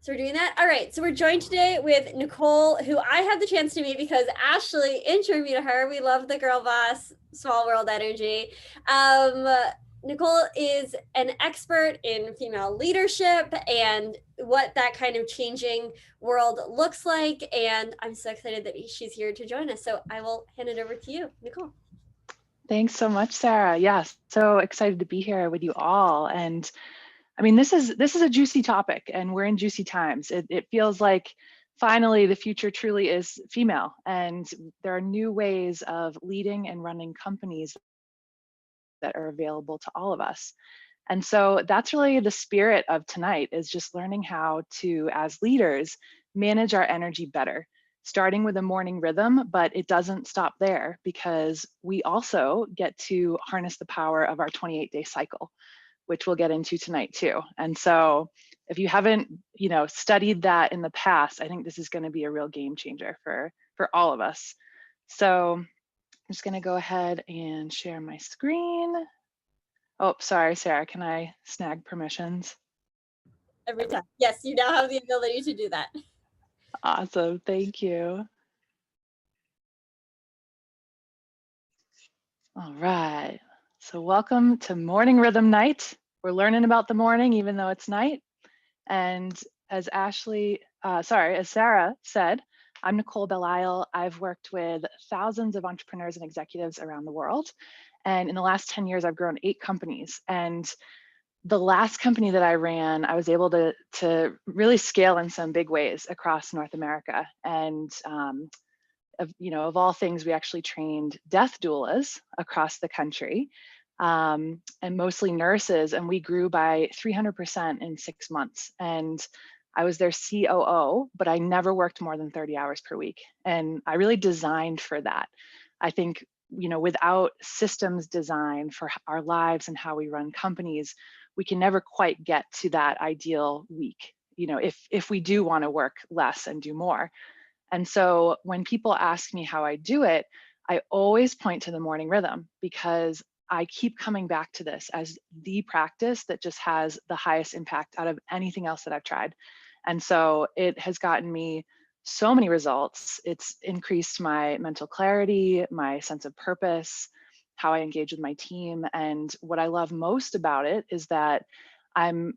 So we're doing that. All right. So we're joined today with Nicole, who I had the chance to meet because Ashley introduced me to her. We love the girl boss, small world energy. Um, Nicole is an expert in female leadership and what that kind of changing world looks like. And I'm so excited that she's here to join us. So I will hand it over to you, Nicole. Thanks so much, Sarah. Yes, so excited to be here with you all. And I mean, this is a juicy topic, and we're in juicy times. It feels like finally the future truly is female, and there are new ways of leading and running companies that are available to all of us. And so that's really the spirit of tonight, is just learning how to, as leaders, manage our energy better, starting with a morning rhythm, but it doesn't stop there, because we also get to harness the power of our 28-day cycle, which we'll get into tonight too. And so if you haven't, studied that in the past, I think this is going to be a real game changer for all of us. So I'm just going to go ahead and share my screen. Oh, sorry, Sarah, can I snag permissions? Every time. Yes, you now have the ability to do that. Awesome, thank you. All right, so welcome to Morning Rhythm Night. We're learning about the morning, even though it's night. And as Sarah said, I'm Nicole Bellisle. I've worked with thousands of entrepreneurs and executives around the world. And in the last 10 years, I've grown 8 companies. And the last company that I ran, I was able to really scale in some big ways across North America. And of all things, we actually trained death doulas across the country, and mostly nurses, and we grew by 300% in 6 months. And I was their COO, but I never worked more than 30 hours per week. And I really designed for that. I think, without systems design for our lives and how we run companies, we can never quite get to that ideal week, if we do want to work less and do more. And so when people ask me how I do it, I always point to the morning rhythm, because I keep coming back to this as the practice that just has the highest impact out of anything else that I've tried. And so it has gotten me so many results. It's increased my mental clarity, my sense of purpose, how I engage with my team. And what I love most about it is that I'm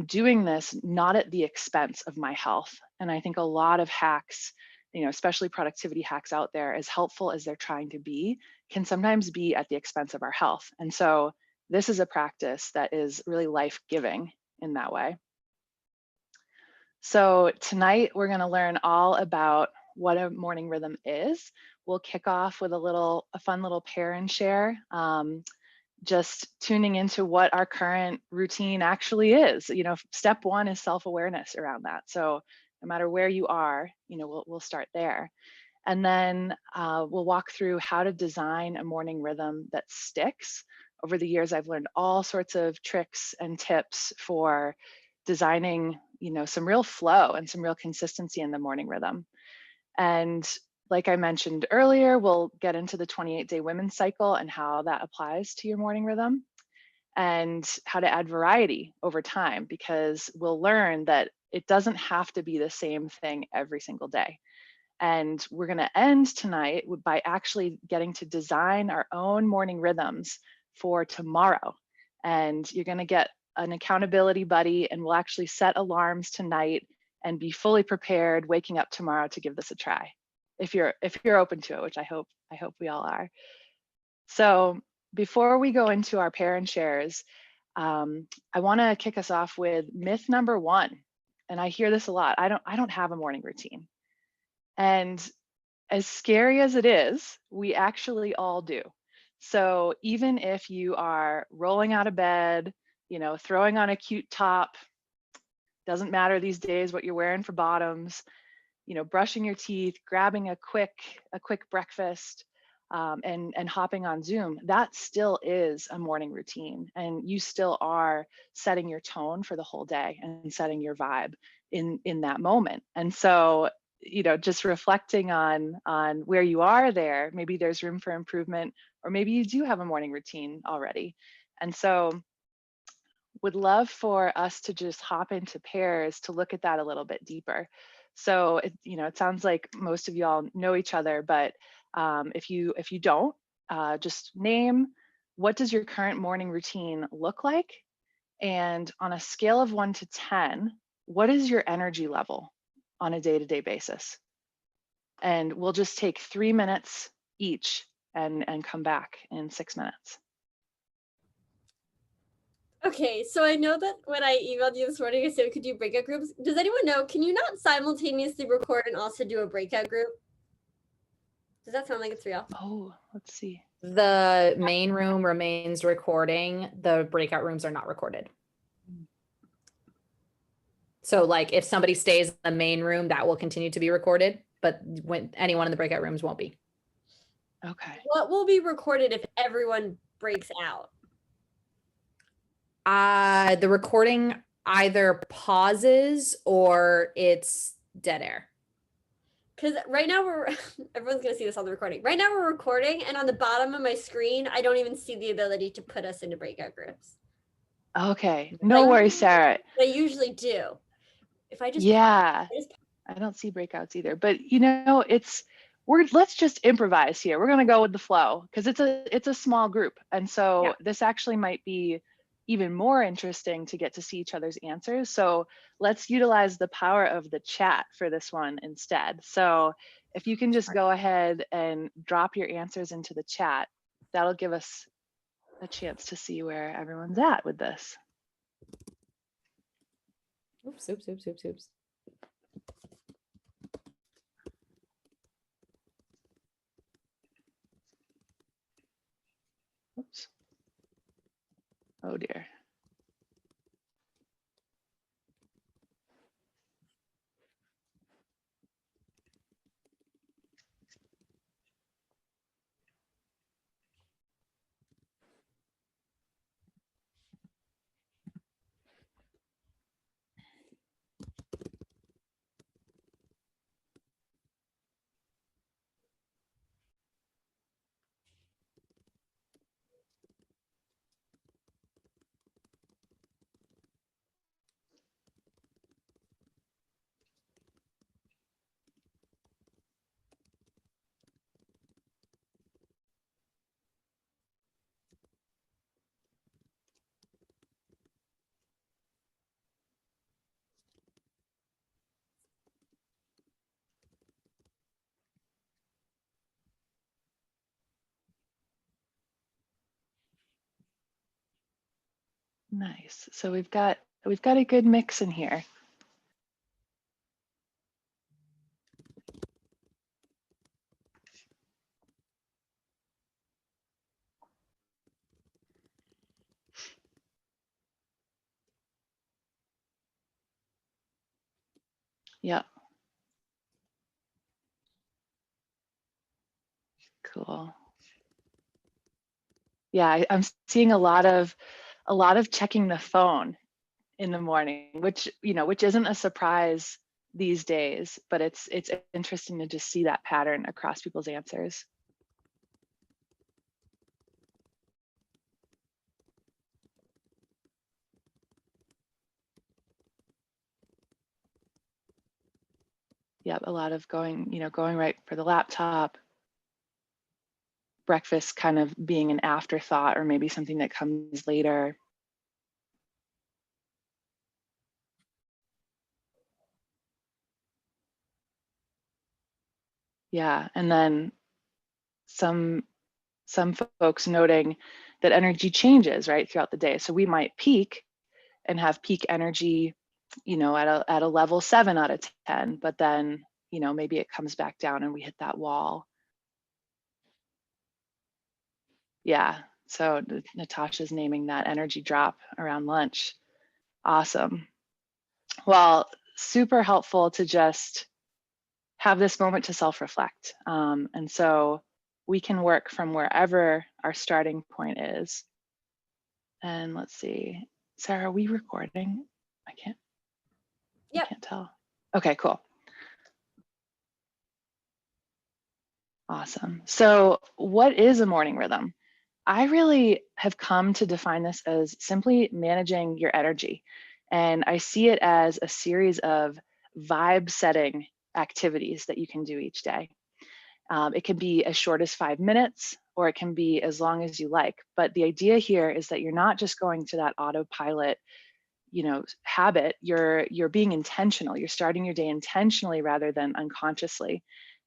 doing this not at the expense of my health. And I think a lot of hacks, especially productivity hacks out there, as helpful as they're trying to be, can sometimes be at the expense of our health. And so this is a practice that is really life-giving in that way. So tonight we're going to learn all about what a morning rhythm is. We'll kick off with a fun little pair and share, just tuning into what our current routine actually is. Step 1 is self-awareness around that. So no matter where you are, we'll start there. And then we'll walk through how to design a morning rhythm that sticks. Over the years, I've learned all sorts of tricks and tips for designing, some real flow and some real consistency in the morning rhythm. And like I mentioned earlier, we'll get into the 28-day women's cycle and how that applies to your morning rhythm, and how to add variety over time, because we'll learn that it doesn't have to be the same thing every single day. And we're going to end tonight by actually getting to design our own morning rhythms for tomorrow. And you're going to get an accountability buddy, and we'll actually set alarms tonight and be fully prepared waking up tomorrow to give this a try, if you're open to it, which I hope we all are. So before we go into our pair and shares, I want to kick us off with myth number 1. And I hear this a lot. I don't have a morning routine. And as scary as it is, we actually all do. So even if you are rolling out of bed, throwing on a cute top, doesn't matter these days what you're wearing for bottoms, brushing your teeth, grabbing a quick breakfast, and hopping on Zoom, that still is a morning routine. And you still are setting your tone for the whole day and setting your vibe in that moment. And so, just reflecting on where you are there, maybe there's room for improvement, or maybe you do have a morning routine already. And so would love for us to just hop into pairs to look at that a little bit deeper. So it sounds like most of y'all know each other, but if you don't, just name, what does your current morning routine look like? And on a scale of 1 to 10, what is your energy level on a day-to-day basis? And we'll just take 3 minutes each and come back in 6 minutes. Okay, so I know that when I emailed you this morning, I said we could do breakout groups. Does anyone know, can you not simultaneously record and also do a breakout group? Does that sound like it's real? Oh, let's see. The main room remains recording. The breakout rooms are not recorded. So like if somebody stays in the main room, that will continue to be recorded, but when anyone in the breakout rooms won't be. Okay. What will be recorded if everyone breaks out? The recording either pauses or it's dead air. Because right now everyone's going to see this on the recording. Right now we're recording, and on the bottom of my screen, I don't even see the ability to put us into breakout groups. Okay, no worries, Sarah. I usually do. If I just Yeah, I don't see breakouts either, but let's just improvise here. We're gonna go with the flow because it's a small group, and so this actually might be even more interesting to get to see each other's answers. So let's utilize the power of the chat for this one instead. So if you can just go ahead and drop your answers into the chat, that'll give us a chance to see where everyone's at with this. Oops, oops, oops, oops, oops. Oops. Oh dear. Nice. So we've got a good mix in here. Yep. Cool. Yeah, I'm seeing a lot of checking the phone in the morning, which isn't a surprise these days, but it's interesting to just see that pattern across people's answers. Yep, a lot of going right for the laptop. Breakfast kind of being an afterthought or maybe something that comes later. Yeah, and then some folks noting that energy changes right throughout the day. So we might peak and have peak energy, at a level 7 out of 10, but then, maybe it comes back down and we hit that wall. Yeah, so Natasha's naming that energy drop around lunch. Awesome. Well, super helpful to just have this moment to self-reflect. And so we can work from wherever our starting point is. And let's see, Sarah, are we recording? I can't tell. Okay, cool. Awesome. So what is a morning rhythm? I really have come to define this as simply managing your energy. And I see it as a series of vibe setting activities that you can do each day. It can be as short as 5 minutes, or it can be as long as you like. But the idea here is that you're not just going to that autopilot, habit. You're being intentional. You're starting your day intentionally rather than unconsciously.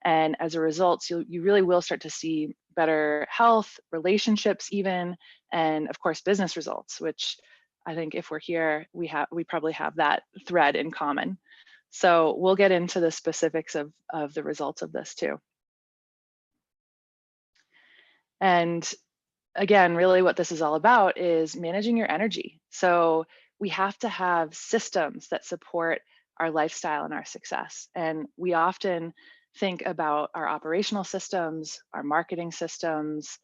And as a result, you really will start to see better health, relationships, even, and of course, business results. Which I think if we're here, we probably have that thread in common. So we'll get into the specifics of the results of this too. And again, really what this is all about is managing your energy. So we have to have systems that support our lifestyle and our success. And we often think about our operational systems, our marketing systems,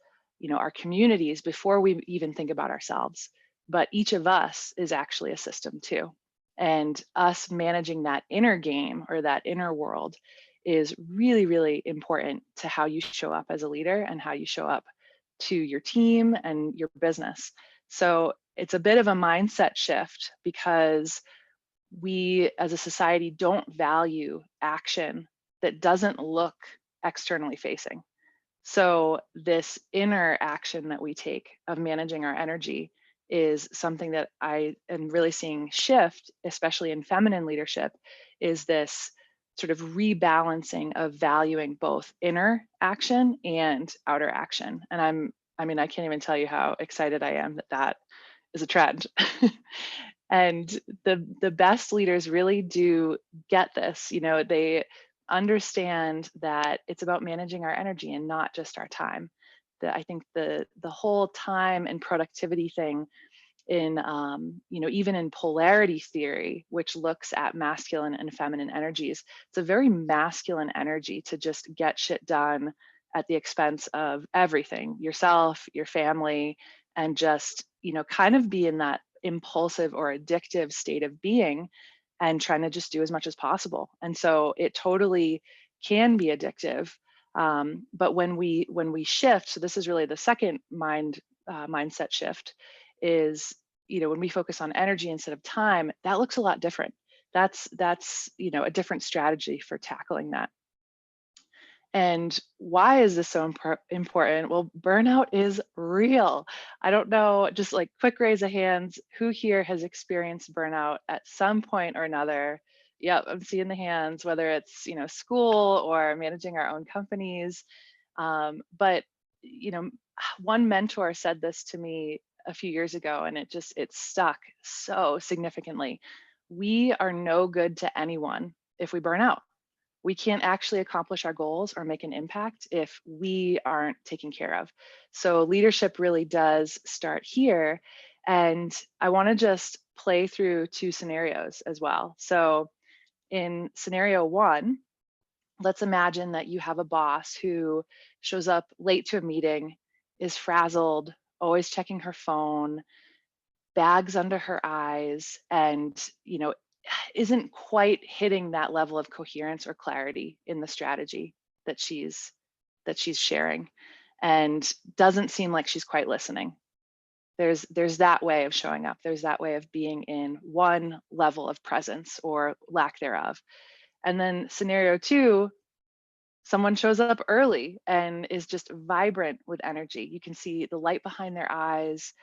our communities before we even think about ourselves. But each of us is actually a system too. And us managing that inner game or that inner world is really, really important to how you show up as a leader and how you show up to your team and your business. So it's a bit of a mindset shift because we as a society don't value action that doesn't look externally facing. So this inner action that we take of managing our energy is something that I am really seeing shift, especially in feminine leadership, is this sort of rebalancing of valuing both inner action and outer action. And I can't even tell you how excited I am that that is a trend. And the best leaders really do get this. They understand that it's about managing our energy and not just our time. I think the whole time and productivity thing in even in polarity theory, which looks at masculine and feminine energies, it's a very masculine energy to just get shit done at the expense of everything, yourself, your family, and just kind of be in that impulsive or addictive state of being and trying to just do as much as possible. And so it totally can be addictive. But when we shift, so this is really the second mindset shift, is when we focus on energy instead of time, that looks a lot different. That's a different strategy for tackling that. And why is this so important? Well, burnout is real. I don't know, just like quick raise of hands, who here has experienced burnout at some point or another? Yep, I'm seeing the hands, whether it's school or managing our own companies. But one mentor said this to me a few years ago, and it stuck so significantly. We are no good to anyone if we burn out. We can't actually accomplish our goals or make an impact if we aren't taken care of. So leadership really does start here. And I want to just play through two scenarios as well. So in scenario one, let's imagine that you have a boss who shows up late to a meeting, is frazzled, always checking her phone, bags under her eyes, and isn't quite hitting that level of coherence or clarity in the strategy that she's sharing, and doesn't seem like she's quite listening. There's that way of showing up. There's that way of being in one level of presence or lack thereof. And then scenario two, someone shows up early and is just vibrant with energy. You can see the light behind their eyes.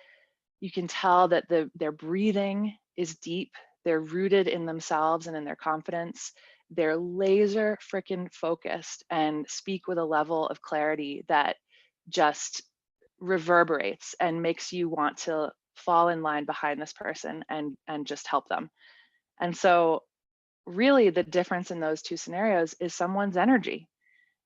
You can tell that their breathing is deep. They're rooted in themselves and in their confidence. They're laser freaking focused and speak with a level of clarity that just reverberates and makes you want to fall in line behind this person and just help them. And so really the difference in those two scenarios is someone's energy.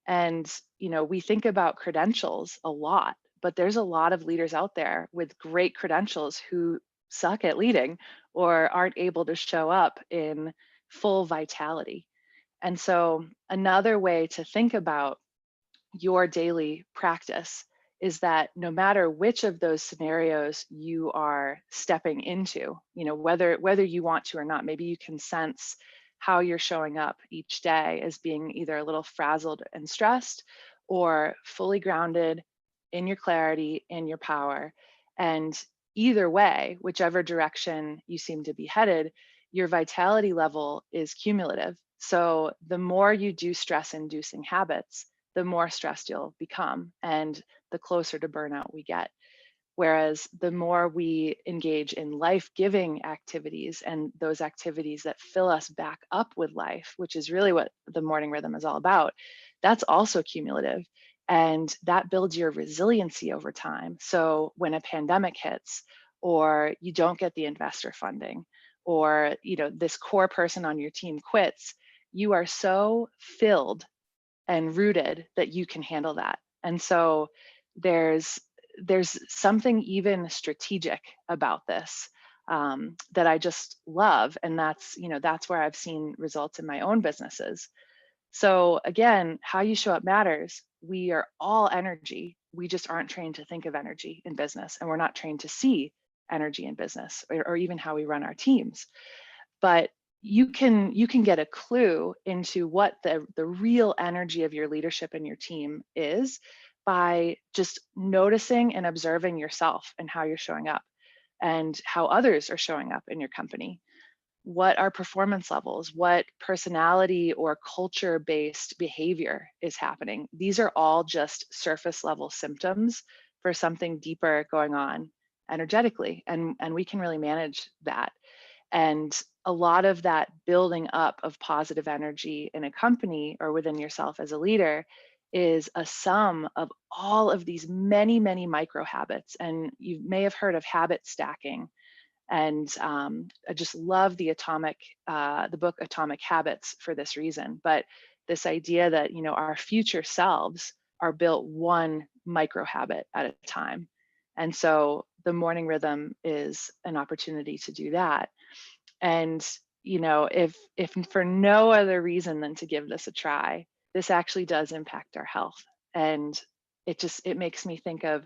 And we think about credentials a lot, but there's a lot of leaders out there with great credentials who suck at leading or aren't able to show up in full vitality. And so another way to think about your daily practice is that no matter which of those scenarios you are stepping into, whether you want to or not, maybe you can sense how you're showing up each day as being either a little frazzled and stressed or fully grounded, in your clarity, in your power. And either way, whichever direction you seem to be headed, your vitality level is cumulative. So the more you do stress inducing habits, the more stressed you'll become and the closer to burnout we get. Whereas the more we engage in life-giving activities and those activities that fill us back up with life, which is really what the morning rhythm is all about, that's also cumulative. And that builds your resiliency over time. So when a pandemic hits, or you don't get the investor funding, or this core person on your team quits, you are so filled and rooted that you can handle that. And so there's something even strategic about this that I just love, and that's where I've seen results in my own businesses. So again, how you show up matters. We are all energy. We just aren't trained to think of energy in business, and we're not trained to see energy in business, or even how we run our teams. But you can get a clue into what the real energy of your leadership and your team is by just noticing and observing yourself and how you're showing up and how others are showing up in your company. What are performance levels? What personality or culture based behavior is happening? These are all just surface level symptoms for something deeper going on energetically, and we can really manage that. And a lot of that building up of positive energy in a company or within yourself as a leader is a sum of all of these many, many micro habits. And you may have heard of habit stacking. And I just love the book Atomic Habits for this reason. But this idea that our future selves are built one micro habit at a time. And so the morning rhythm is an opportunity to do that. And if for no other reason than to give this a try, this actually does impact our health. And it makes me think of,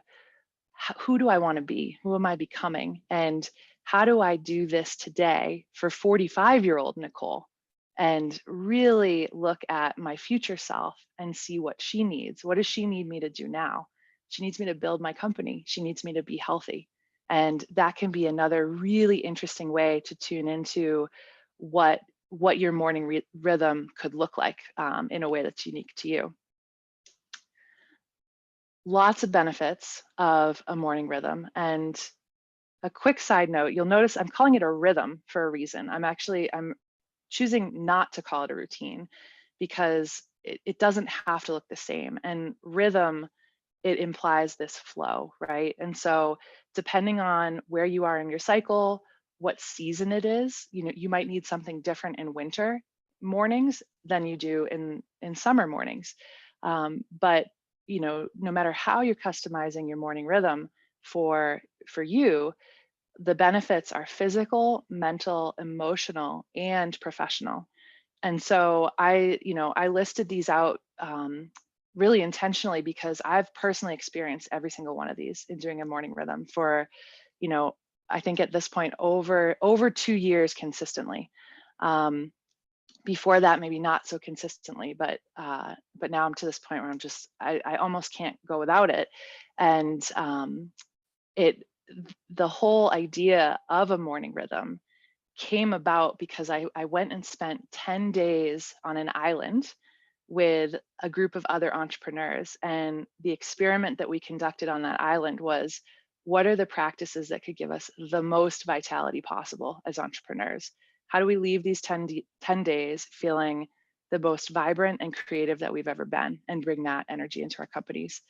who do I want to be? Who am I becoming? And how do I do this today for 45-year-old Nicole? And really look at my future self and see what she needs. What does she need me to do now? She needs me to build my company. She needs me to be healthy. And that can be another really interesting way to tune into what your morning rhythm could look like in a way that's unique to you. Lots of benefits of a morning rhythm. And a quick side note, you'll notice I'm calling it a rhythm for a reason. I'm choosing not to call it a routine because it doesn't have to look the same. And rhythm, it implies this flow, right? And so depending on where you are in your cycle, what season it is, you might need something different in winter mornings than you do in summer mornings. But no matter how you're customizing your morning rhythm for you, the benefits are physical, mental, emotional, and professional. And so I listed these out really intentionally because I've personally experienced every single one of these in doing a morning rhythm for, I think at this point over 2 years consistently. Before that, maybe not so consistently, but now I'm to this point where I almost can't go without it. And the whole idea of a morning rhythm came about because I went and spent 10 days on an island with a group of other entrepreneurs. And the experiment that we conducted on that island was, what are the practices that could give us the most vitality possible as entrepreneurs? How do we leave these 10 days feeling the most vibrant and creative that we've ever been, and bring that energy into our companies?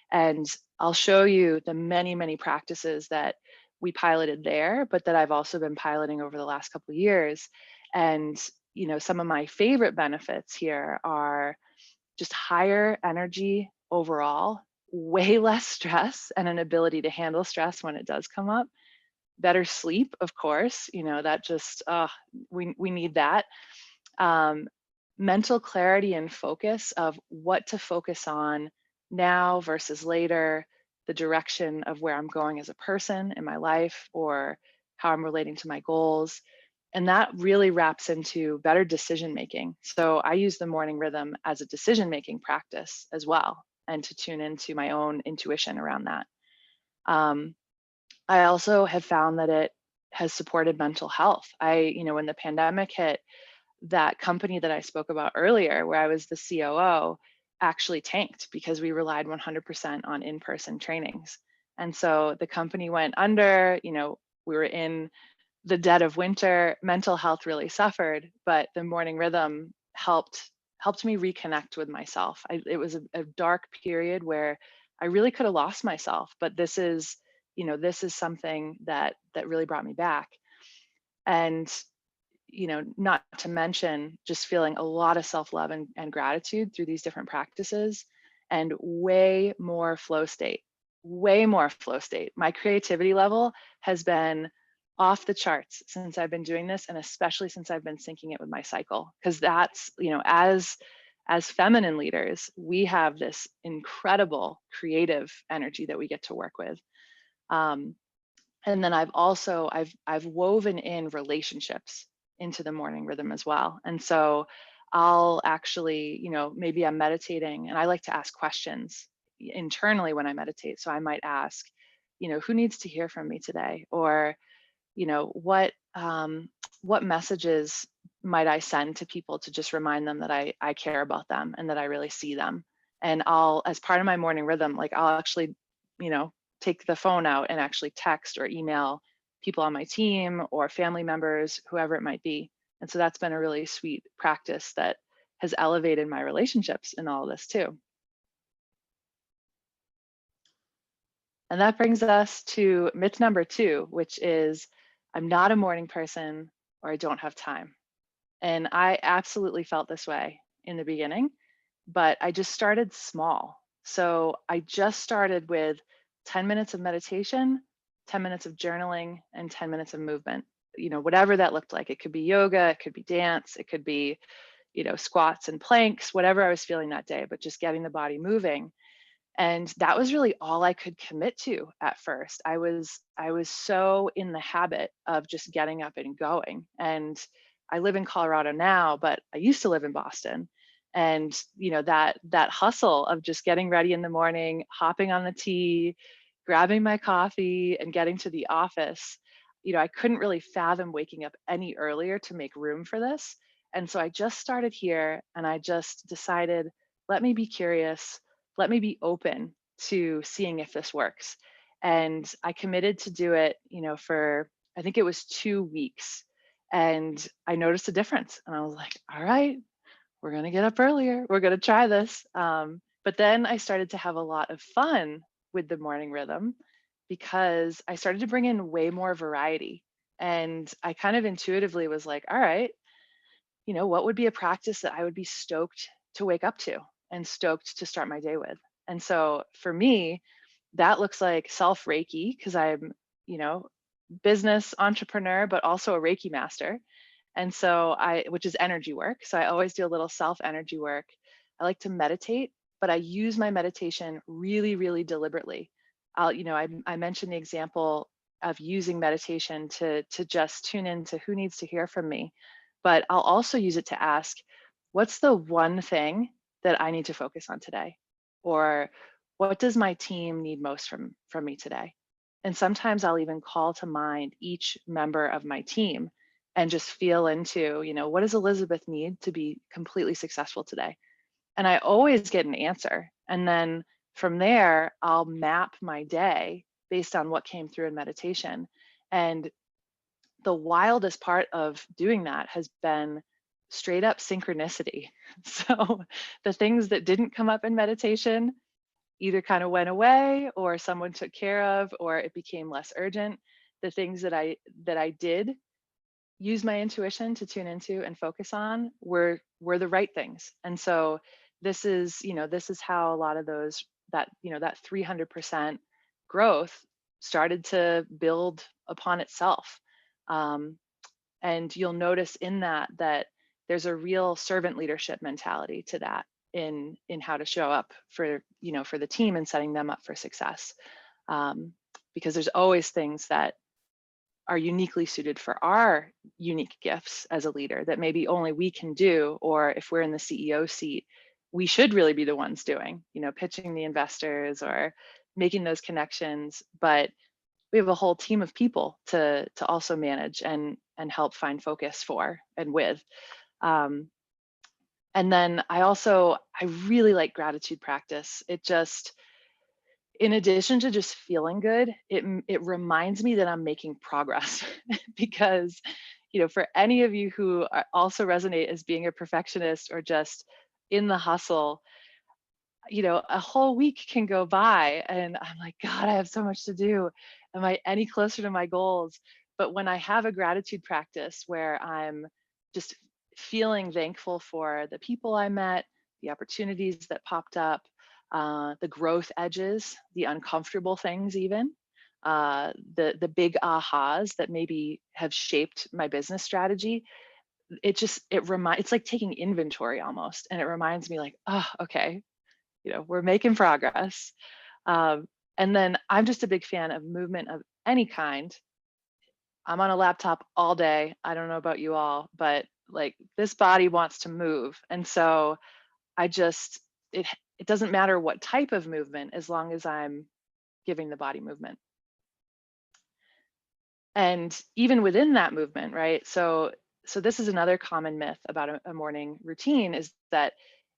And I'll show you the many, many practices that we piloted there, but that I've also been piloting over the last couple of years. And some of my favorite benefits here are just higher energy overall, way less stress, and an ability to handle stress when it does come up. Better sleep, of course, that just, we need that. Mental clarity and focus of what to focus on now versus later, the direction of where I'm going as a person in my life, or how I'm relating to my goals. And that really wraps into better decision making. So I use the morning rhythm as a decision making practice as well. and to tune into my own intuition around that. I also have found that it has supported mental health. When the pandemic hit, that company that I spoke about earlier, where I was the COO, actually tanked because we relied 100% on in-person trainings. And so the company went under, we were in the dead of winter, mental health really suffered, but the morning rhythm helped me reconnect with myself. It was a dark period where I really could have lost myself, but this is something that really brought me back. And not to mention just feeling a lot of self-love and gratitude through these different practices, and way more flow state. My creativity level has been off the charts since I've been doing this, and especially since I've been syncing it with my cycle, because that's, as feminine leaders, we have this incredible creative energy that we get to work with. And then I've woven in relationships into the morning rhythm as well. And so I'll actually, maybe I'm meditating and I like to ask questions internally when I meditate. So I might ask, who needs to hear from me today? Or, what messages might I send to people to just remind them that I care about them and that I really see them? And I'll, as part of my morning rhythm, like I'll actually, take the phone out and actually text or email people on my team or family members, whoever it might be. And so that's been a really sweet practice that has elevated my relationships in all of this too. And that brings us to myth number 2, which is I'm not a morning person or I don't have time. And I absolutely felt this way in the beginning, but I just started small. So I just started with 10 minutes of meditation, 10 minutes of journaling, and 10 minutes of movement, whatever that looked like. It could be yoga, it could be dance, it could be, squats and planks, whatever I was feeling that day, but just getting the body moving. And that was really all I could commit to at first. I was so in the habit of just getting up and going. And I live in Colorado now, but I used to live in Boston. And that hustle of just getting ready in the morning, hopping on the T, grabbing my coffee and getting to the office, I couldn't really fathom waking up any earlier to make room for this. And so I just started here and I just decided, let me be curious, let me be open to seeing if this works. And I committed to do it, for, I think it was 2 weeks. And I noticed a difference. And I was like, all right, we're going to get up earlier. We're going to try this. But then I started to have a lot of fun with the morning rhythm because I started to bring in way more variety. And I kind of intuitively was like, all right, what would be a practice that I would be stoked to wake up to and stoked to start my day with? And so for me, that looks like self Reiki, because I'm, business entrepreneur, but also a Reiki master. And so which is energy work. So I always do a little self energy work. I like to meditate, but I use my meditation really, really deliberately. I mentioned the example of using meditation to just tune into who needs to hear from me. But I'll also use it to ask, what's the one thing that I need to focus on today? Or what does my team need most from me today? And sometimes I'll even call to mind each member of my team and just feel into, what does Elizabeth need to be completely successful today? And I always get an answer. And then from there, I'll map my day based on what came through in meditation. And the wildest part of doing that has been straight up synchronicity. So the things that didn't come up in meditation either kind of went away or someone took care of, or it became less urgent. The things that I did use my intuition to tune into and focus on were the right things. And so this is how a lot of that 300% growth started to build upon itself. And you'll notice in that there's a real servant leadership mentality to that in how to show up for the team and setting them up for success. Because there's always things that are uniquely suited for our unique gifts as a leader that maybe only we can do, or if we're in the CEO seat, we should really be the ones doing, pitching the investors or making those connections. But we have a whole team of people to also manage and help find focus for and with. And then I really like gratitude practice. It just, in addition to just feeling good, it reminds me that I'm making progress because, for any of you who also resonate as being a perfectionist or just in the hustle, a whole week can go by and I'm like, God, I have so much to do. Am I any closer to my goals? But when I have a gratitude practice where I'm just feeling thankful for the people I met, the opportunities that popped up, the growth edges, the uncomfortable things, even the big ahas that maybe have shaped my business strategy. It's like taking inventory almost, and it reminds me like, oh, okay, we're making progress. And then I'm just a big fan of movement of any kind. I'm on a laptop all day. I don't know about you all, but like this body wants to move. And so it doesn't matter what type of movement as long as I'm giving the body movement. And even within that movement, right? So this is another common myth about a morning routine, is that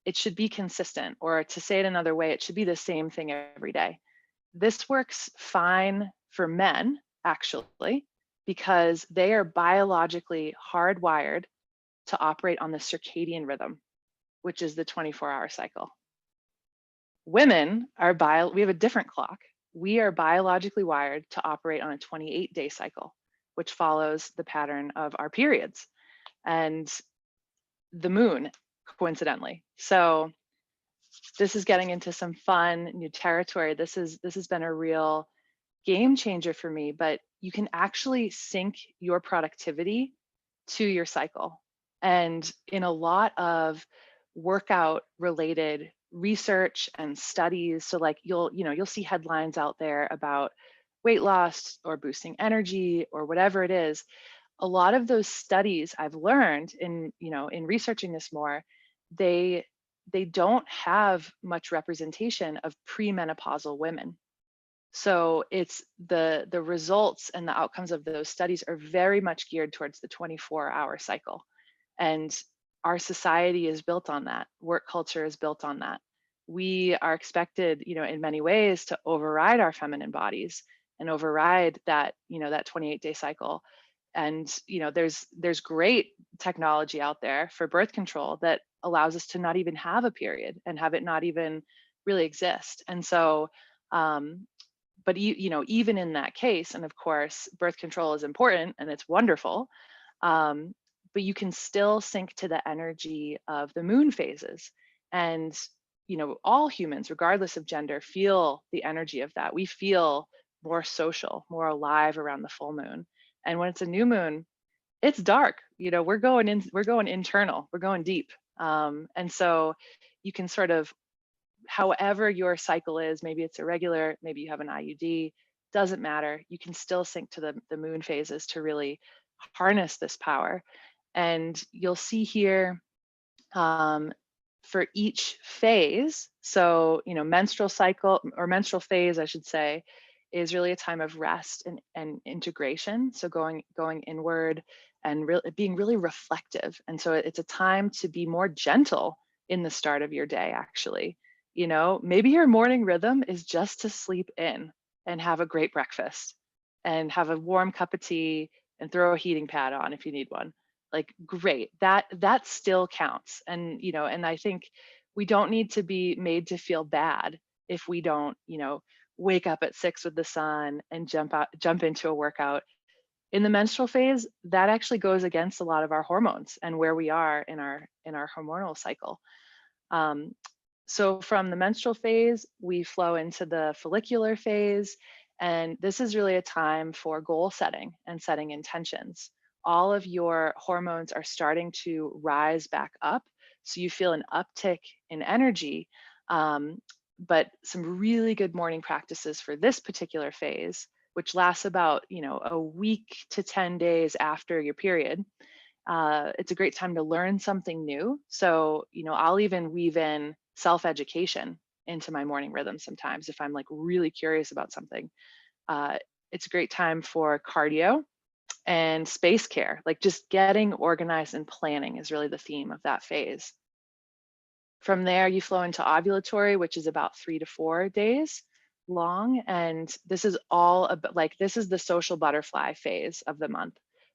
it should be consistent, or to say it another way, it should be the same thing every day. This works fine for men, actually, because they are biologically hardwired to operate on the circadian rhythm, which is the 24-hour cycle. Women we have a different clock. We are biologically wired to operate on a 28-day cycle, which follows the pattern of our periods and the moon, coincidentally. So this is getting into some fun new territory. This has been a real game changer for me, but you can actually sync your productivity to your cycle. And in a lot of workout related research and studies, so like you'll see headlines out there about weight loss or boosting energy or whatever it is. A lot of those studies I've learned in researching this more, they don't have much representation of premenopausal women. So it's the results and the outcomes of those studies are very much geared towards the 24-hour cycle. And our society is built on that. Work culture is built on that. We are expected, in many ways, to override our feminine bodies and override that, that 28-day cycle. And there's great technology out there for birth control that allows us to not even have a period and have it not even really exist. And so but even in that case, and of course birth control is important and it's wonderful, but you can still sync to the energy of the moon phases. And all humans, regardless of gender, feel the energy of that. We feel more social, more alive around the full moon. And when it's a new moon, it's dark. We're going internal, we're going deep. And so you can sort of, however your cycle is, maybe it's irregular, maybe you have an IUD, doesn't matter. You can still sync to the moon phases to really harness this power. And you'll see here for each phase, so menstrual cycle, or menstrual phase, I should say, is really a time of rest and integration. So going inward and being really reflective. And so it's a time to be more gentle in the start of your day, actually. Maybe your morning rhythm is just to sleep in and have a great breakfast and have a warm cup of tea and throw a heating pad on if you need one. Like, great, that still counts. And and I think we don't need to be made to feel bad if we don't wake up at 6 with the sun and jump into a workout. In the menstrual phase, that actually goes against a lot of our hormones and where we are in our hormonal cycle. So from the menstrual phase, we flow into the follicular phase, and this is really a time for goal setting and setting intentions. All of your hormones are starting to rise back up, so you feel an uptick in energy. But some really good morning practices for this particular phase, which lasts about a week to 10 days after your period. It's a great time to learn something new. So I'll even weave in self-education into my morning rhythm sometimes if I'm like really curious about something. It's a great time for cardio and space care, like just getting organized and planning is really the theme of that phase. From there, you flow into ovulatory, which is about 3 to 4 days long. And this is all about like, this is the social butterfly phase of the month.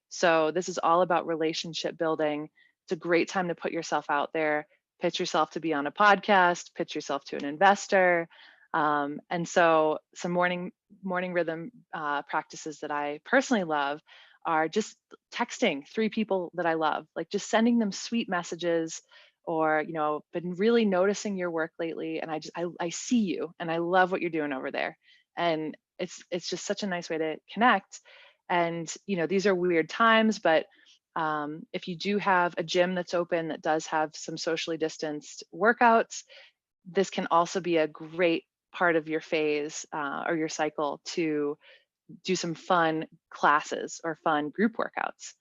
So this is all about relationship building. It's a great time to put yourself out there, pitch yourself to be on a podcast, pitch yourself to an investor. And so some morning rhythm practices that I personally love are just texting 3 people that I love, like just sending them sweet messages, or been really noticing your work lately, and I see you and I love what you're doing over there. And it's just such a nice way to connect. And these are weird times, but if you do have a gym that's open that does have some socially distanced workouts, this can also be a great part of your phase or your cycle to do some fun classes or fun group workouts.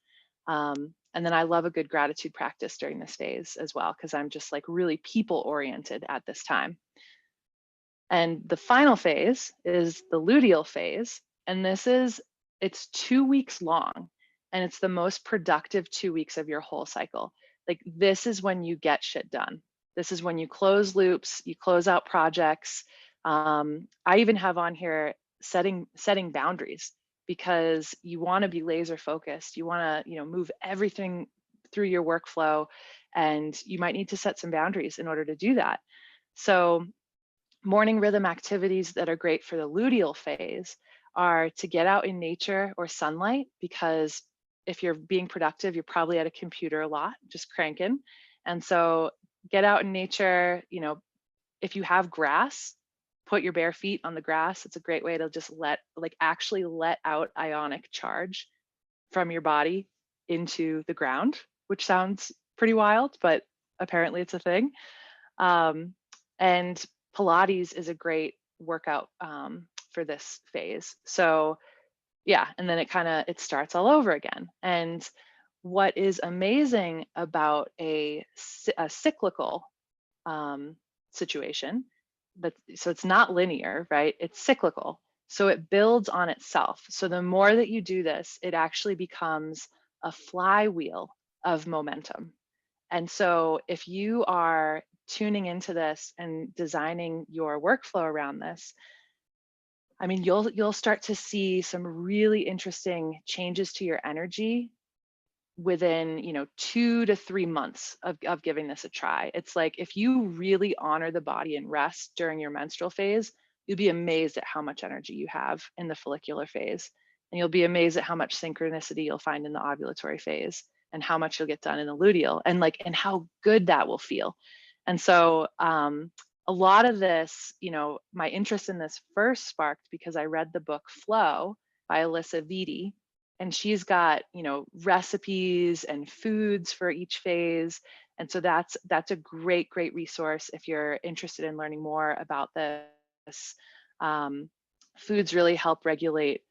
And then I love a good gratitude practice during this phase as well, because I'm just like really people oriented at this time. And the final phase is the luteal phase. And it's 2 weeks long, and it's the most productive 2 weeks of your whole cycle. Like this is when you get shit done. This is when you close loops, you close out projects. I even have on here setting boundaries, because you want to be laser focused. You want to, move everything through your workflow, and you might need to set some boundaries in order to do that. So morning rhythm activities that are great for the luteal phase are to get out in nature or sunlight, because if you're being productive, you're probably at a computer a lot, just cranking. And so get out in nature. If you have grass, put your bare feet on the grass. It's a great way to just actually let out ionic charge from your body into the ground, which sounds pretty wild, but apparently it's a thing. And Pilates is a great workout for this phase. So yeah, and then it starts all over again. And what is amazing about a cyclical situation, but so it's not linear, right? It's cyclical. So it builds on itself. So the more that you do this, it actually becomes a flywheel of momentum. And so if you are tuning into this and designing your workflow around this, I mean, you'll start to see some really interesting changes to your energy within 2 to 3 months of giving this a try. It's like if you really honor the body and rest during your menstrual phase, you'll be amazed at how much energy you have in the follicular phase, and you'll be amazed at how much synchronicity you'll find in the ovulatory phase, and how much you'll get done in the luteal, and how good that will feel. And so a lot of this, my interest in this first sparked because I read the book Flow by Alyssa Vitti, and she's got recipes and foods for each phase. And so that's a great resource if you're interested in learning more about this. Foods really help regulate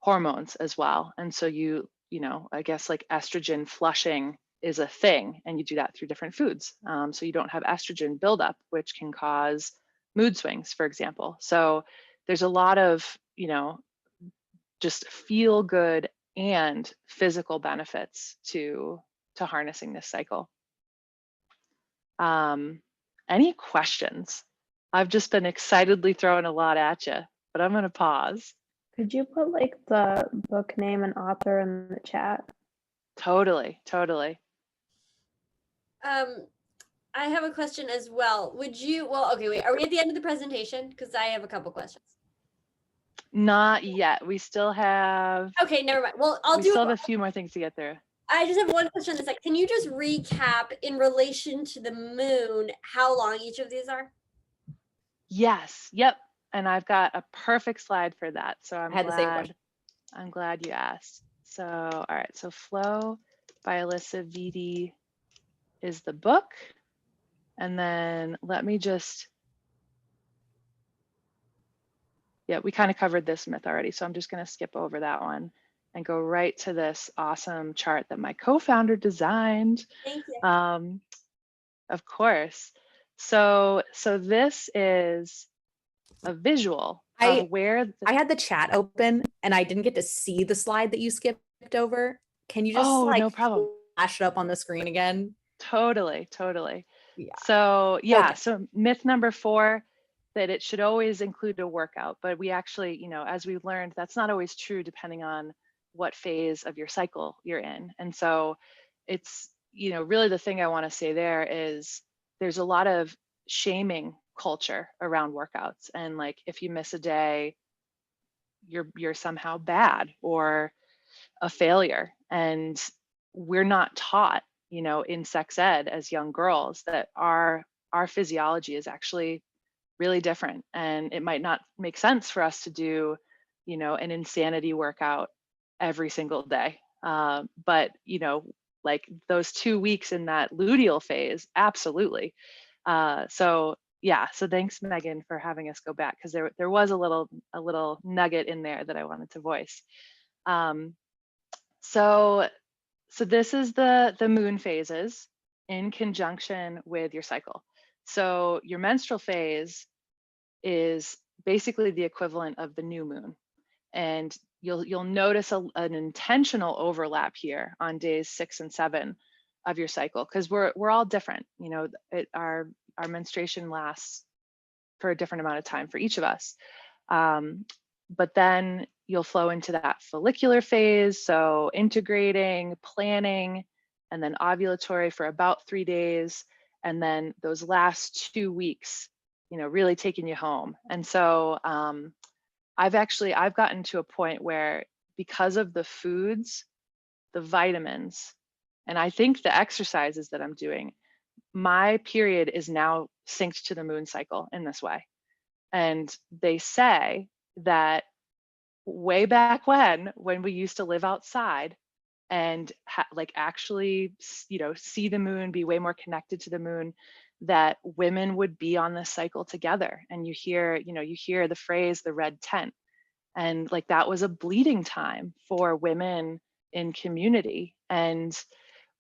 hormones as well, and so I guess like estrogen flushing is a thing, and you do that through different foods, so you don't have estrogen buildup, which can cause mood swings, for example. So there's a lot of just feel good and physical benefits to harnessing this cycle. Any questions? I've just been excitedly throwing a lot at you, but I'm going to pause. Could you put like the book name and author in the chat? Totally. I have a question as well. Okay, wait, are we at the end of the presentation? Because I have a couple questions. Not yet. We still have. Okay, never mind. Well, we still have a few more things to get through. I just have one question. That's like, can you just recap in relation to the moon how long each of these are? Yes. Yep. And I've got a perfect slide for that. So I'm glad you asked. So all right. So Flow by Alyssa Vitti is the book, and then let me just. Yeah, we kind of covered this myth already, so I'm just going to skip over that one and go right to this awesome chart that my co-founder designed. Thank you. Of course. So this is a visual of where I had the chat open and I didn't get to see the slide that you skipped over. Can you just no problem. flash it up on the screen again? Totally. Yeah. So yeah, Okay. so myth number 4, that it should always include a workout, but we actually, as we've learned, that's not always true depending on what phase of your cycle you're in. And so it's, really the thing I want to say there is there's a lot of shaming culture around workouts. And like, if you miss a day, you're somehow bad or a failure. And we're not taught, in sex ed as young girls, that our physiology is actually really different. And it might not make sense for us to do, an insanity workout every single day. But, like those 2 weeks in that luteal phase, absolutely. So yeah, so thanks, Megan, for having us go back, because there was a little nugget in there that I wanted to voice. So this is the moon phases in conjunction with your cycle. So your menstrual phase is basically the equivalent of the new moon. And you'll notice an intentional overlap here on days 6 and 7 of your cycle, because we're all different. Our menstruation lasts for a different amount of time for each of us. But then you'll flow into that follicular phase, so integrating, planning, and then ovulatory for about 3 days, and then those last 2 weeks, really taking you home. And so I've gotten to a point where, because of the foods, the vitamins, and I think the exercises that I'm doing, my period is now synced to the moon cycle in this way. And they say that way back when we used to live outside and actually, see the moon, be way more connected to the moon, that women would be on this cycle together. And you hear the phrase, the red tent. And like, that was a bleeding time for women in community. And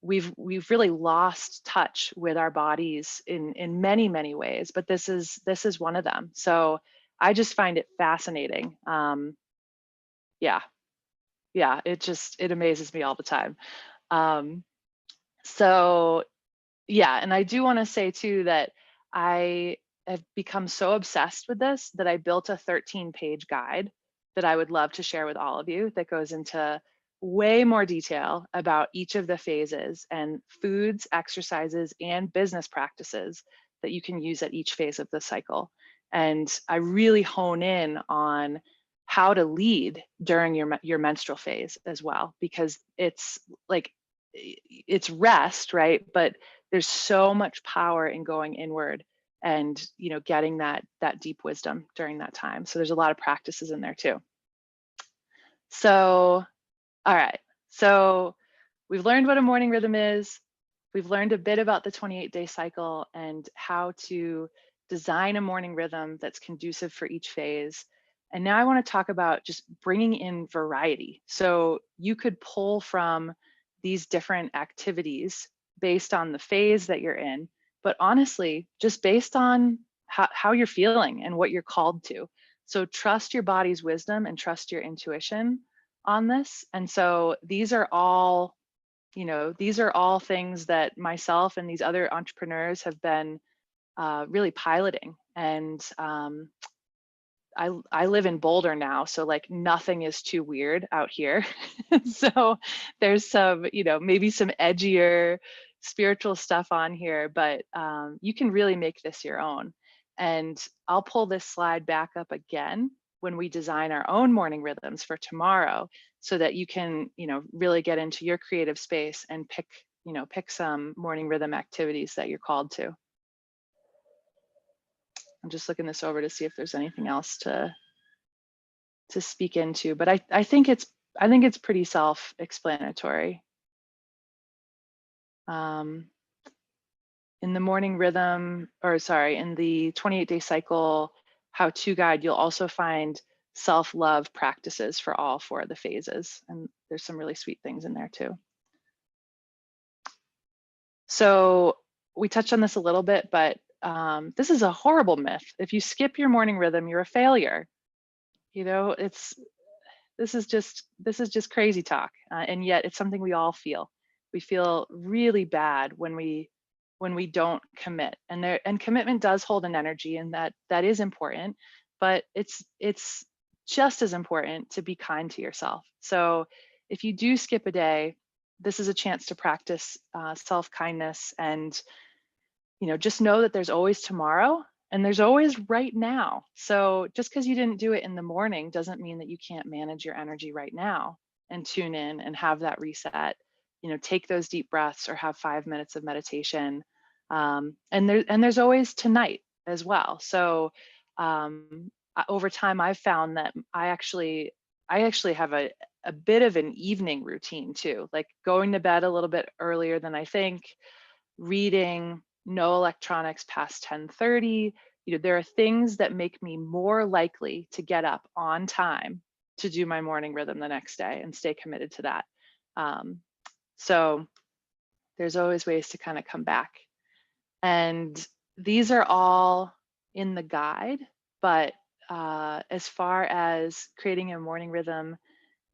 we've really lost touch with our bodies in many, many ways, but this is one of them. So I just find it fascinating. Yeah, it amazes me all the time. So yeah, and I do want to say too that I have become so obsessed with this that I built a 13-page guide that I would love to share with all of you, that goes into way more detail about each of the phases and foods, exercises, and business practices that you can use at each phase of the cycle. And I really hone in on how to lead during your menstrual phase as well, because it's like, it's rest, right? But there's so much power in going inward and, getting that deep wisdom during that time. So there's a lot of practices in there too. So, all right. So we've learned what a morning rhythm is. We've learned a bit about the 28-day cycle and how to design a morning rhythm that's conducive for each phase. And now I want to talk about just bringing in variety. So you could pull from these different activities based on the phase that you're in, but honestly, just based on how you're feeling and what you're called to. So trust your body's wisdom and trust your intuition on this. And so these are all things that myself and these other entrepreneurs have been really piloting. And I live in Boulder now, so like nothing is too weird out here. So there's some, maybe some edgier spiritual stuff on here, but you can really make this your own. And I'll pull this slide back up again when we design our own morning rhythms for tomorrow, so that you can, really get into your creative space and pick some morning rhythm activities that you're called to. I'm just looking this over to see if there's anything else to speak into, but I think it's pretty self-explanatory. In the morning rhythm, in the 28-day cycle how-to guide, you'll also find self-love practices for all 4 of the phases, and there's some really sweet things in there too. So we touched on this a little bit, but this is a horrible myth. If you skip your morning rhythm, you're a failure. You know, this is just crazy talk, and yet it's something we all feel. We feel really bad when we don't commit, and commitment does hold an energy, and that is important, but it's just as important to be kind to yourself. So if you do skip a day, this is a chance to practice self-kindness, and just know that there's always tomorrow and there's always right now. So just because you didn't do it in the morning doesn't mean that you can't manage your energy right now and tune in and have that reset. Take those deep breaths or have 5 minutes of meditation. And there's always tonight as well. So over time, I've found that I actually have a bit of an evening routine too, like going to bed a little bit earlier than I think, reading, no electronics past 10:30. There are things that make me more likely to get up on time to do my morning rhythm the next day and stay committed to that. So there's always ways to kind of come back. And these are all in the guide, but as far as creating a morning rhythm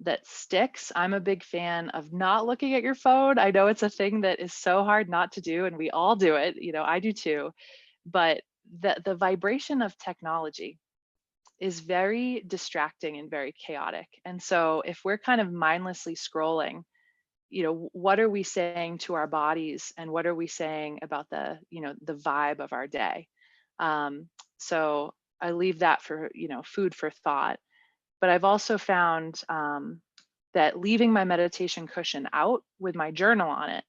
that sticks, I'm a big fan of not looking at your phone. I know it's a thing that is so hard not to do, and we all do it. I do too. But the vibration of technology is very distracting and very chaotic. And so if we're kind of mindlessly scrolling, what are we saying to our bodies, and what are we saying about the vibe of our day? So I leave that for food for thought. But I've also found that leaving my meditation cushion out with my journal on it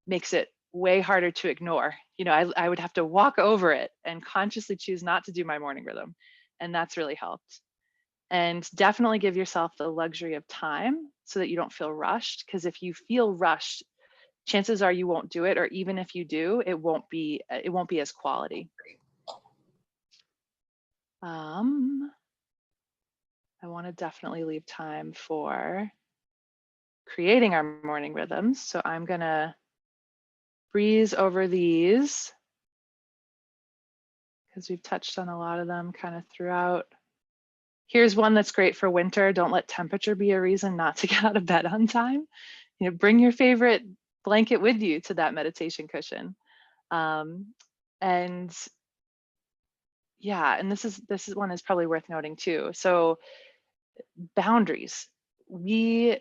makes it way harder to ignore. I would have to walk over it and consciously choose not to do my morning rhythm. And that's really helped. And definitely give yourself the luxury of time so that you don't feel rushed. Because if you feel rushed, chances are you won't do it, or even if you do, it won't be as quality. I want to definitely leave time for creating our morning rhythms. So I'm gonna breeze over these because we've touched on a lot of them kind of throughout. Here's one that's great for winter. Don't let temperature be a reason not to get out of bed on time. Bring your favorite blanket with you to that meditation cushion. And yeah, and this is one is probably worth noting too. So boundaries. We,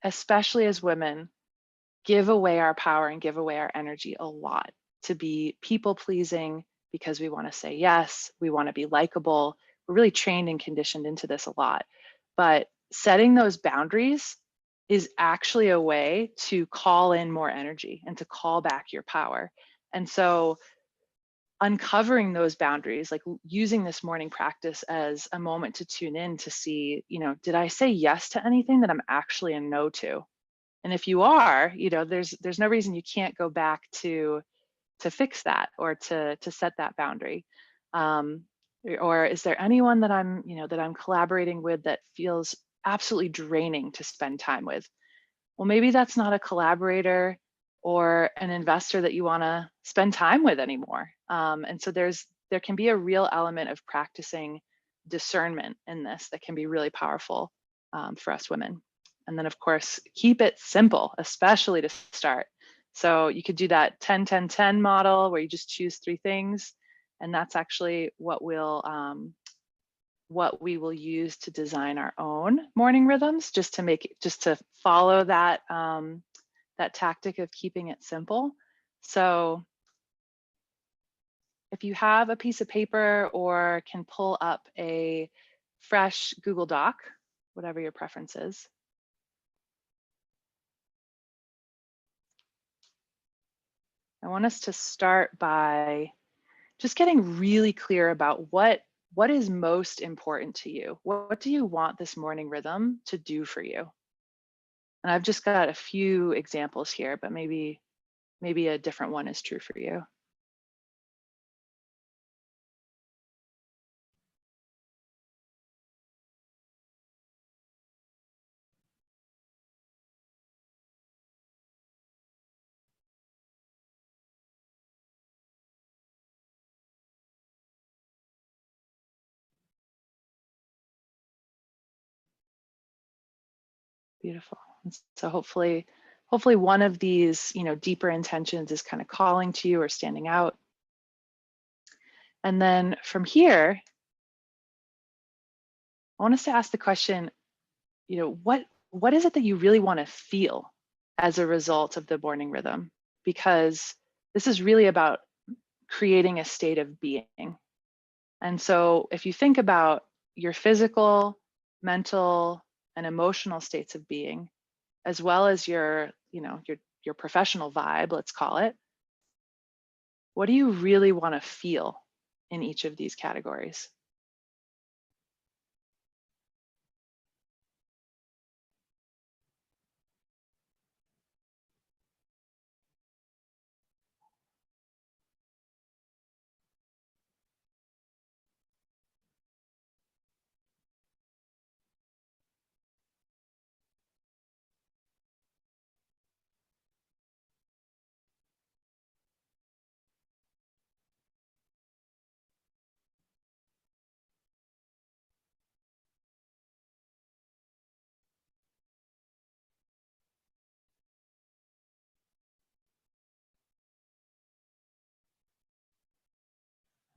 especially as women, give away our power and give away our energy a lot to be people pleasing because we want to say yes, we want to be likable. We're really trained and conditioned into this a lot. But setting those boundaries is actually a way to call in more energy and to call back your power. And so uncovering those boundaries, like using this morning practice as a moment to tune in to see, did I say yes to anything that I'm actually a no to? And if you are, there's no reason you can't go back to fix that or to set that boundary. Or is there anyone that I'm collaborating with that feels absolutely draining to spend time with? Well, maybe that's not a collaborator or an investor that you want to spend time with anymore. And so there can be a real element of practicing discernment in this that can be really powerful for us women. And then of course, keep it simple, especially to start. So you could do that 10-10-10 model where you just choose 3 things. And that's actually what we will use to design our own morning rhythms, just to follow that that tactic of keeping it simple. So if you have a piece of paper or can pull up a fresh Google Doc, whatever your preference is. I want us to start by just getting really clear about what is most important to you. What do you want this morning rhythm to do for you? And I've just got a few examples here, but maybe a different one is true for you. Beautiful. And so hopefully one of these, deeper intentions is kind of calling to you or standing out. And then from here, I want us to ask the question, what is it that you really want to feel as a result of the morning rhythm? Because this is really about creating a state of being. And so if you think about your physical, mental, and emotional states of being, as well as your professional vibe, let's call it, what do you really want to feel in each of these categories?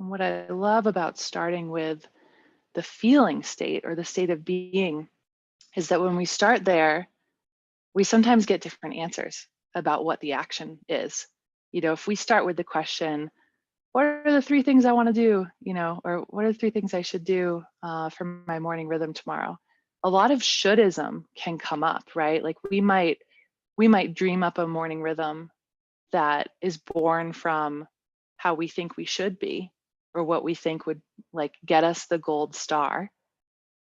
And what I love about starting with the feeling state or the state of being is that when we start there, we sometimes get different answers about what the action is. If we start with the question, what are the 3 things I want to do, or what are the 3 things I should do for my morning rhythm tomorrow? A lot of shouldism can come up, right? Like we might dream up a morning rhythm that is born from how we think we should be, or what we think would like get us the gold star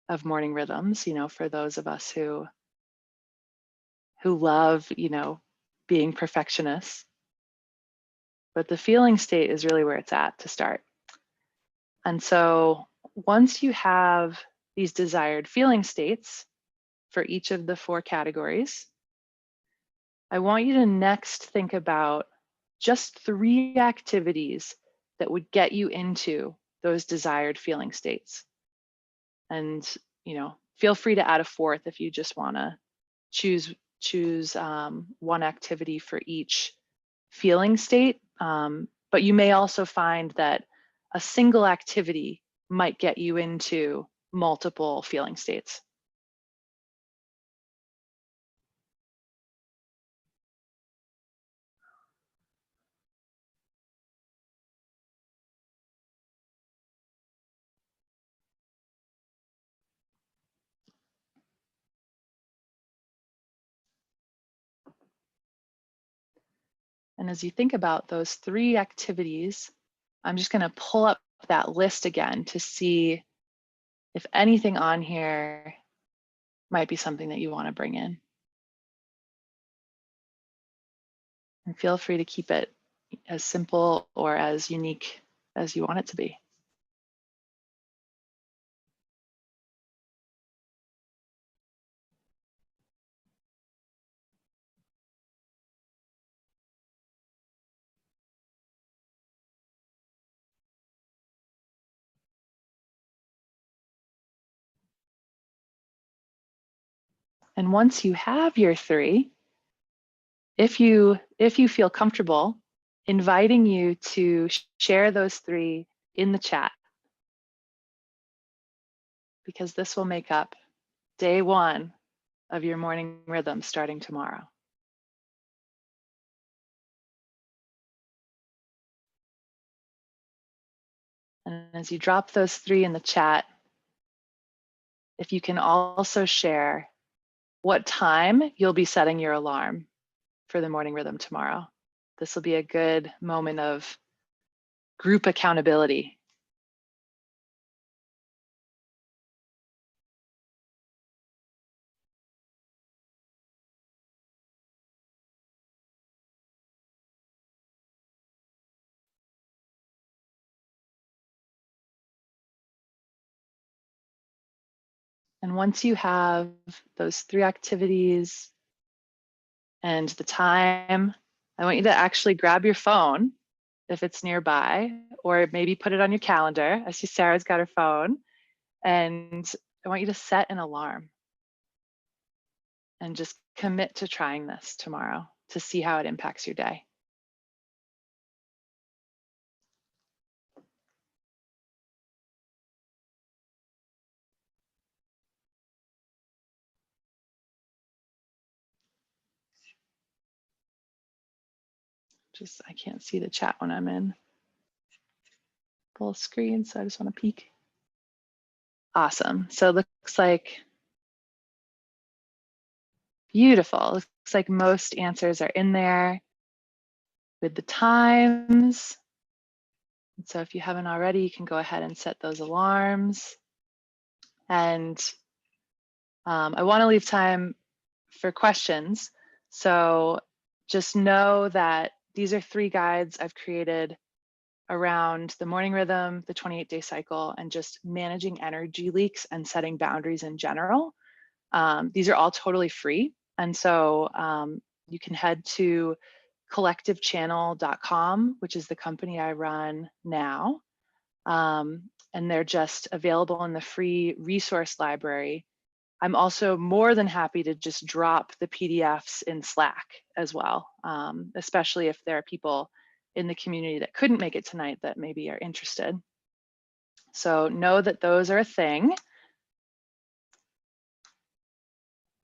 of morning rhythms, for those of us who love, being perfectionists. But the feeling state is really where it's at to start. And so once you have these desired feeling states for each of the 4 categories, I want you to next think about just 3 activities that would get you into those desired feeling states. And, feel free to add a 4th if you just want to choose one activity for each feeling state. But you may also find that a single activity might get you into multiple feeling states. And as you think about those 3 activities, I'm just going to pull up that list again to see if anything on here might be something that you want to bring in. And feel free to keep it as simple or as unique as you want it to be. And once you have your 3, if you feel comfortable, inviting you to share those 3 in the chat, because this will make up day 1 of your morning rhythm starting tomorrow. And as you drop those 3 in the chat, if you can also share what time you'll be setting your alarm for the morning rhythm tomorrow. This will be a good moment of group accountability. And once you have those 3 activities and the time, I want you to actually grab your phone if it's nearby, or maybe put it on your calendar. I see Sarah's got her phone. And I want you to set an alarm. and just commit to trying this tomorrow to see how it impacts your day. Just, I can't see the chat when I'm in full screen, so I just want to peek. Awesome. So it looks like beautiful. Looks like most answers are in there with the times. And so if you haven't already, you can go ahead and set those alarms. And I want to leave time for questions. So just know that these are 3 guides I've created around the morning rhythm, the 28-day cycle, and just managing energy leaks and setting boundaries in general. These are all totally free. And so you can head to collectivechannel.com, which is the company I run now. And they're just available in the free resource library. I'm also more than happy to just drop the PDFs in Slack as well, especially if there are people in the community that couldn't make it tonight that maybe are interested. So know that those are a thing.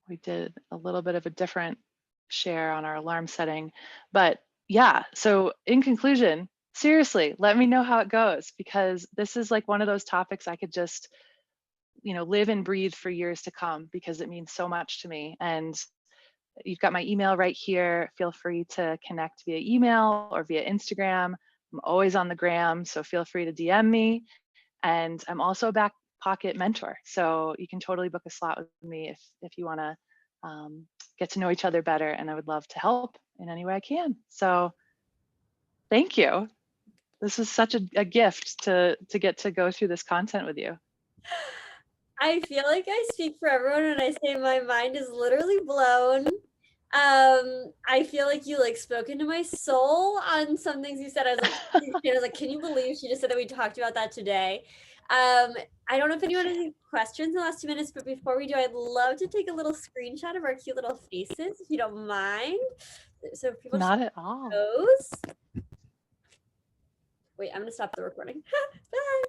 We did a little bit of a different share on our alarm setting, but yeah, so in conclusion, seriously, let me know how it goes, because this is like one of those topics I could just, you know, live and breathe for years to come, because it means so much to me. And you've got my email right here. Feel free to connect via email or via Instagram. I'm always on the gram, so feel free to DM me. And I'm also a back pocket mentor, so you can totally book a slot with me if you want to get to know each other better, and I would love to help in any way I can. So thank you. This is such a gift to get to go through this content with you. I feel like I speak for everyone when I say my mind is literally blown. I feel like you like spoke into my soul on some things you said. I was like, can you believe she just said that we talked about that today? I don't know if anyone has any questions in the last 2 minutes, but before we do, I'd love to take a little screenshot of our cute little faces, if you don't mind. So people Not at all. those. Wait, I'm gonna stop the recording. Bye.